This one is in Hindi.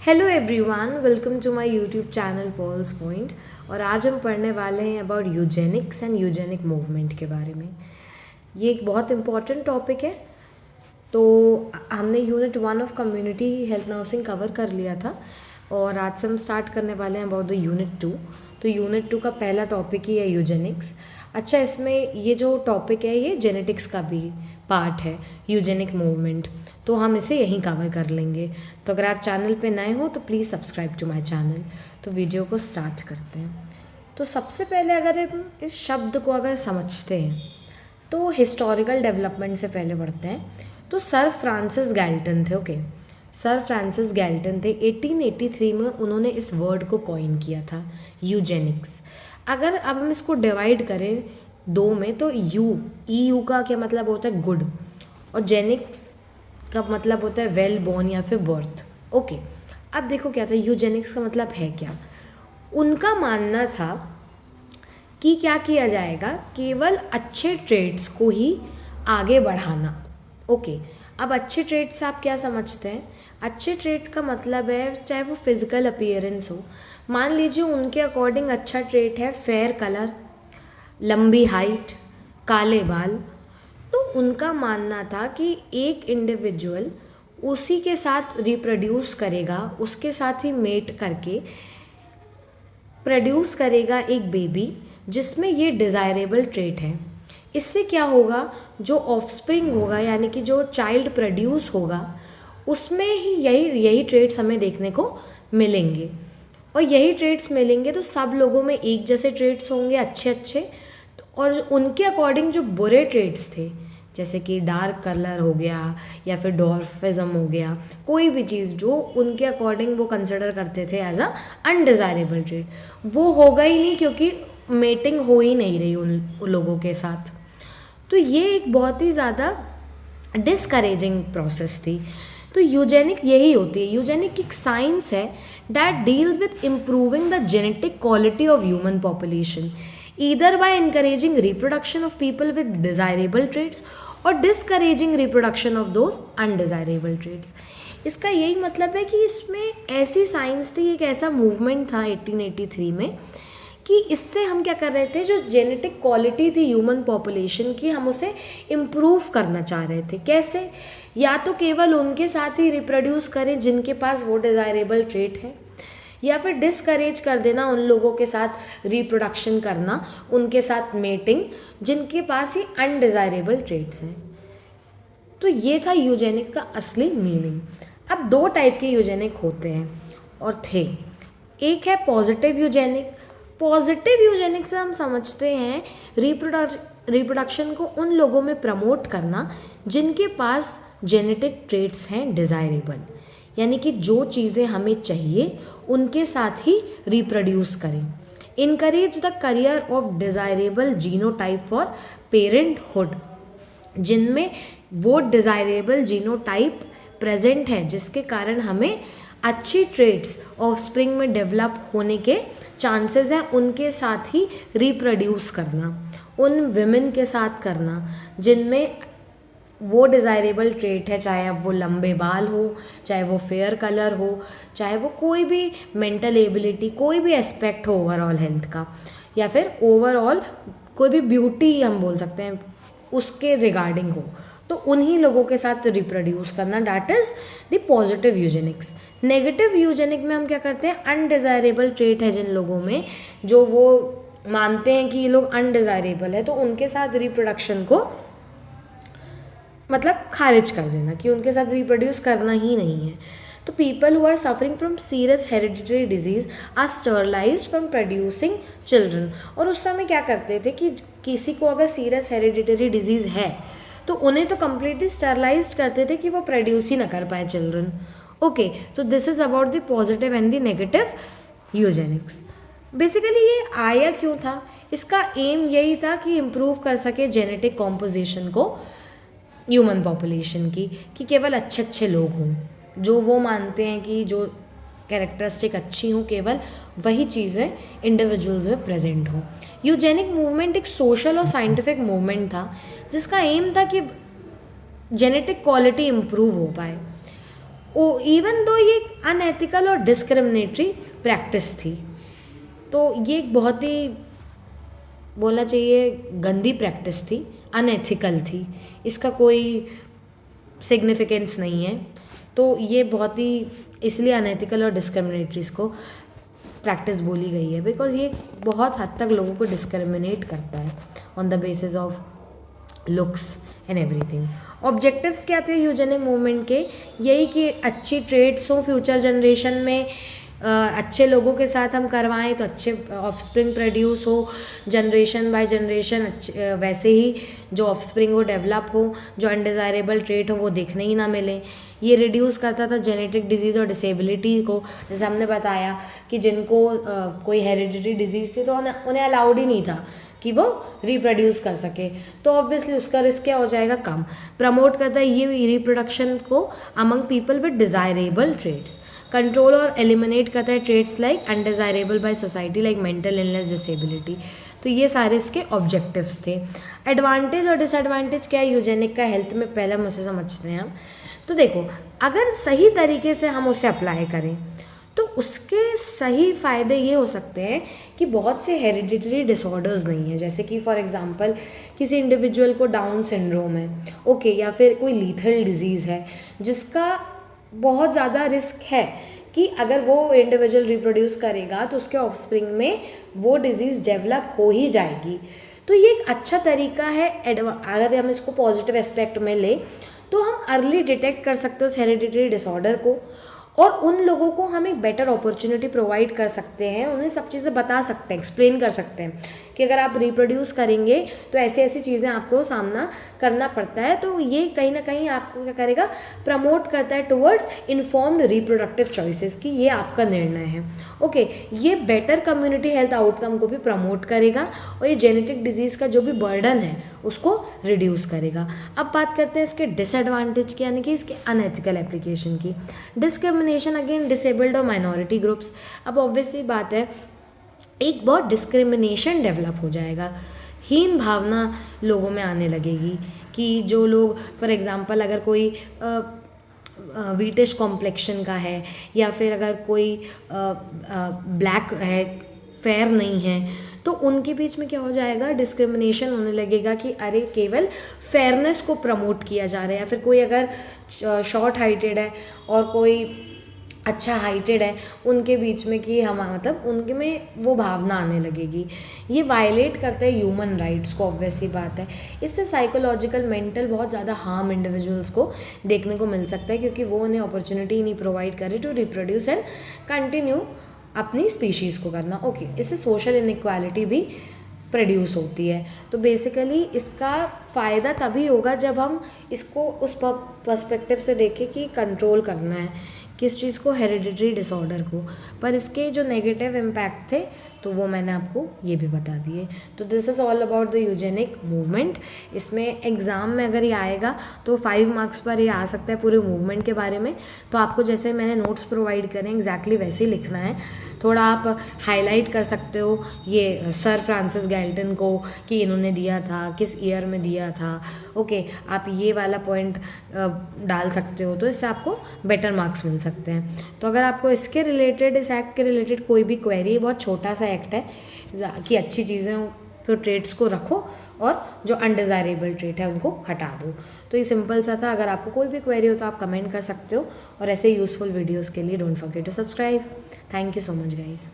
Hello everyone, welcome to my YouTube channel Paul's point. और आज हम पढ़ने वाले हैं about eugenics and eugenic movement के बारे में। ये एक बहुत इम्पॉर्टेंट टॉपिक है। तो हमने unit 1 of community health nursing cover कर लिया था और आज से हम स्टार्ट करने वाले हैं अबाउट द यूनिट 2। तो यूनिट 2 का पहला टॉपिक ही है यूजेनिक्स। अच्छा, इसमें ये जो टॉपिक है ये जेनेटिक्स का भी पार्ट है, यूजेनिक मूवमेंट, तो हम इसे यहीं कवर कर लेंगे। तो अगर आप चैनल पे नए हो तो please subscribe to my channel. तो वीडियो को स्टार्ट करते हैं। तो सबसे पहले अगर हम इस शब्द को अगर समझते हैं तो हिस्टोरिकल डेवलपमेंट से पहले बढ़ते हैं। तो सर फ्रांसिस गैल्टन थे। ओके, सर फ्रांसिस गैल्टन थे। 1883 में उन्होंने इस वर्ड को कॉइन किया था, यूजेनिक्स। अगर अब हम इसको डिवाइड करें दो में तो यू का क्या मतलब होता है, गुड, और जेनिक्स का मतलब होता है वेल बोर्न या फिर बर्थ। ओके, अब देखो क्या था, यूजेनिक्स का मतलब है क्या। उनका मानना था कि क्या किया जाएगा, केवल अच्छे ट्रेड्स को ही आगे बढ़ाना। ओके, अब अच्छे ट्रेड्स आप क्या समझते हैं? अच्छे ट्रेड्स का मतलब है चाहे वो फिजिकल अपीयरेंस हो। मान लीजिए उनके अकॉर्डिंग अच्छा ट्रेड है फेयर कलर, लंबी हाइट, काले बाल। तो उनका मानना था कि एक इंडिविजुअल उसी के साथ रिप्रोड्यूस करेगा, उसके साथ ही मेट करके प्रोड्यूस करेगा एक बेबी जिसमें ये डिज़ायरेबल ट्रेट है। इससे क्या होगा, जो ऑफस्प्रिंग होगा यानी कि जो चाइल्ड प्रोड्यूस होगा उसमें ही यही ट्रेट्स हमें देखने को मिलेंगे। और यही ट्रेट्स मिलेंगे तो सब लोगों में एक जैसे ट्रेट्स होंगे, अच्छे अच्छे। और उनके अकॉर्डिंग जो बुरे ट्रेट्स थे, जैसे कि डार्क कलर हो गया या फिर डॉर्फिज्म हो गया, कोई भी चीज़ जो उनके अकॉर्डिंग वो कंसिडर करते थे एज अ अनडिज़ायरेबल ट्रेट, वो होगा ही नहीं क्योंकि मेटिंग हो ही नहीं रही उन लोगों के साथ। तो ये एक बहुत ही ज़्यादा डिस्करेजिंग प्रोसेस थी। तो यूजेनिक यही होती है। यूजेनिक एक साइंस है that deals with improving the genetic quality of human population either by encouraging reproduction of people with desirable traits or discouraging reproduction of those undesirable traits। इसका यही मतलब है कि इसमें ऐसी साइंस थी, एक ऐसा मूवमेंट था 1883 में कि इससे हम क्या कर रहे थे, जो जेनेटिक क्वालिटी थी ह्यूमन पॉपुलेशन की, हम उसे इम्प्रूव करना चाह रहे थे। कैसे? या तो केवल उनके साथ ही रिप्रोड्यूस करें जिनके पास वो डिज़ायरेबल ट्रेट है, या फिर डिस्करेज कर देना उन लोगों के साथ रिप्रोडक्शन करना, उनके साथ मेटिंग जिनके पास ही अनडिज़ायरेबल ट्रेट्स हैं। तो ये था यूजेनिक का असली मीनिंग। अब दो टाइप के यूजेनिक होते हैं और थे। एक है पॉजिटिव यूजेनिक। पॉजिटिव यूजेनिक से हम समझते हैं रिप्रोडक्शन को उन लोगों में प्रमोट करना जिनके पास जेनेटिक ट्रेट्स हैं डिज़ायरेबल, यानी कि जो चीज़ें हमें चाहिए उनके साथ ही रिप्रोड्यूस करें। Encourage the career of desirable genotype for parenthood, जिनमें वो डिज़ायरेबल जीनोटाइप प्रेजेंट है जिसके कारण हमें अच्छी ट्रेट्स ऑफस्प्रिंग में डेवलप होने के चांसेस हैं, उनके साथ ही रिप्रोड्यूस करना, उन विमेन के साथ करना जिनमें वो डिज़ायरेबल ट्रेट है, चाहे अब वो लंबे बाल हो, चाहे वो फेयर कलर हो, चाहे वो कोई भी मेंटल एबिलिटी, कोई भी एस्पेक्ट हो ओवरऑल हेल्थ का, या फिर ओवरऑल कोई भी ब्यूटी हम बोल सकते हैं उसके रिगार्डिंग हो, तो उन्हीं लोगों के साथ रिप्रोड्यूस करना, that is the positive Eugenix. Negative eugenic में हम क्या करते हैं, अनडिज़ायरेबल ट्रेट है जिन लोगों में, जो वो मानते हैं कि ये लोग अनडिज़ायरेबल है, तो उनके साथ रिप्रोडक्शन को मतलब खारिज कर देना कि उनके साथ रिप्रोड्यूस करना ही नहीं है। तो people who are suffering from serious hereditary disease are sterilized from producing children. और उस समय क्या करते थे कि किसी को अगर सीरियस हेरिडिटरी डिजीज़ है तो उन्हें तो कम्प्लीटली स्टरलाइज्ड करते थे कि वो प्रोड्यूस ही ना कर पाए चिल्ड्रन। ओके, तो this is about the positive and the negative Eugenix. Basically ये आया क्यों था? इसका एम यही था कि इम्प्रूव कर सके जेनेटिक कॉम्पोजिशन को ह्यूमन पॉपुलेशन की, कि केवल अच्छे अच्छे लोग हों, जो वो मानते हैं कि जो कैरेक्टरिस्टिक अच्छी हों, केवल वही चीज़ें इंडिविजुअल्स में प्रेजेंट हों। यूजेनिक मूवमेंट एक सोशल और साइंटिफिक मूवमेंट था जिसका एम था कि जेनेटिक क्वालिटी इम्प्रूव हो पाए। इवन दो ये अनएथिकल और डिस्क्रिमिनेटरी प्रैक्टिस थी। तो ये एक बहुत ही बोलना चाहिए गंदी प्रैक्टिस थी, अनएथिकल थी, इसका कोई सिग्निफिकेंस नहीं है। तो ये बहुत ही इसलिए अनएथिकल और डिस्क्रिमिनेटरी इसको प्रैक्टिस बोली गई है, बिकॉज ये बहुत हद तक लोगों को डिस्क्रिमिनेट करता है on the basis of looks and everything. Objectives क्या थे यूजेनिक मूवमेंट के? यही कि अच्छी ट्रेड्स हो फ्यूचर जनरेशन में, अच्छे लोगों के साथ हम करवाएं तो अच्छे ऑफस्प्रिंग प्रोड्यूस हो, जनरेशन बाय जनरेशन अच्छे वैसे ही जो ऑफस्प्रिंग हो डेवलप हो, जो अनडिज़ायरेबल ट्रेट हो वो देखने ही ना मिले। ये रिड्यूस करता था जेनेटिक डिजीज़ और डिसेबिलिटी को, जैसे हमने बताया कि जिनको कोई हेरिडिटरी डिजीज़ थी तो उन्हें अलाउड ही नहीं था कि वो रिप्रोड्यूस कर सके, तो ऑब्वियसली उसका रिस्क क्या हो जाएगा, कम। प्रमोट करता है ये रिप्रोडक्शन को among people with desirable traits. Control और एलिमिनेट करता है traits like undesirable by society like mental illness, disability. तो ये सारे इसके ऑब्जेक्टिव्स थे। एडवांटेज और डिसएडवांटेज क्या है यूजेनिक का हेल्थ में, पहले हम उसे समझते हैं हम। तो देखो, अगर सही तरीके से हम उसे अप्लाई करें तो उसके सही फ़ायदे ये हो सकते हैं कि बहुत से हेरिडिटरी डिसऑर्डर्स नहीं है, जैसे कि फॉर एग्जांपल किसी इंडिविजुअल को डाउन सिंड्रोम है, ओके, या फिर कोई लीथल डिजीज़ है जिसका बहुत ज़्यादा रिस्क है कि अगर वो इंडिविजुअल रिप्रोड्यूस करेगा तो उसके ऑफस्प्रिंग में वो डिजीज़ डेवलप हो ही जाएगी। तो ये एक अच्छा तरीका है, अगर हम इसको पॉजिटिव एस्पेक्ट में ले तो हम अर्ली डिटेक्ट कर सकते हैं उस हेरिडिटरी डिसऑर्डर को, और उन लोगों को हम एक बेटर अपॉर्चुनिटी प्रोवाइड कर सकते हैं, उन्हें सब चीज़ें बता सकते हैं, एक्सप्लेन कर सकते हैं कि अगर आप रिप्रोड्यूस करेंगे तो ऐसी ऐसी चीज़ें आपको सामना करना पड़ता है। तो ये कहीं ना कहीं आपको क्या करेगा, प्रमोट करता है टुवर्ड्स इन्फॉर्म्ड रिप्रोडक्टिव चॉइसेस कि ये आपका निर्णय है। ओके, ये बेटर कम्युनिटी हेल्थ आउटकम को भी प्रमोट करेगा और ये जेनेटिक डिजीज़ का जो भी बर्डन है उसको रिड्यूस करेगा। अब बात करते हैं इसके डिसएडवांटेज की, यानी कि इसके अनएथिकल एप्लीकेशन की। डिस्क्रिमिनेशन अगेन डिसेबल्ड और माइनॉरिटी ग्रुप्स। अब ऑब्वियसली बात है, एक बहुत डिस्क्रिमिनेशन डेवलप हो जाएगा, हीन भावना लोगों में आने लगेगी कि जो लोग फॉर एग्जांपल अगर कोई वीटिश कॉम्प्लेक्शन का है, या फिर अगर कोई ब्लैक है, फेयर नहीं है, तो उनके बीच में क्या हो जाएगा, डिस्क्रिमिनेशन होने लगेगा कि अरे केवल फेयरनेस को प्रमोट किया जा रहा है, या फिर कोई अगर शॉर्ट हाइटेड है और कोई अच्छा हाइटेड है, उनके बीच में कि हम मतलब उनके में वो भावना आने लगेगी। ये वायलेट करते हैं ह्यूमन राइट्स को, ऑब्वियस सी बात है। इससे साइकोलॉजिकल मेंटल बहुत ज़्यादा हार्म इंडिविजुअल्स को देखने को मिल सकता है, क्योंकि वो उन्हें अपॉर्चुनिटी नहीं प्रोवाइड करे टू रिप्रोड्यूस एंड कंटिन्यू अपनी स्पीशीज़ को करना। ओके, इससे सोशल इनइक्वालिटी भी प्रोड्यूस होती है। तो बेसिकली इसका फ़ायदा तभी होगा जब हम इसको उस पर्सपेक्टिव से देखें कि कंट्रोल करना है किस चीज़ को, हेरिडिटरी डिसऑर्डर को। पर इसके जो नेगेटिव इम्पैक्ट थे तो वो मैंने आपको ये भी बता दिए। तो this is all about the eugenic movement. इसमें एग्ज़ाम में अगर ये आएगा तो 5 मार्क्स पर ये आ सकता है पूरे मूवमेंट के बारे में। तो आपको जैसे मैंने नोट्स प्रोवाइड करें एग्जैक्टली वैसे ही लिखना है। थोड़ा आप हाईलाइट कर सकते हो ये सर फ्रांसिस गैल्टन को कि इन्होंने दिया था, किस ईयर में दिया था। ओके, आप ये वाला पॉइंट डाल सकते हो, तो इससे आपको बेटर मार्क्स मिल सकते हैं। तो अगर आपको इसके रिलेटेड, इस एक्ट के रिलेटेड कोई भी क्वेरी, बहुत छोटा सा एक्ट है कि अच्छी चीज़ें को, ट्रेड्स को रखो और जो अनडिज़ायरेबल ट्रेड है उनको हटा दो। तो ये सिंपल सा था। अगर आपको कोई भी क्वेरी हो तो आप कमेंट कर सकते हो, और ऐसे यूज़फुल वीडियोज़ के लिए don't forget to subscribe. Thank you so much guys.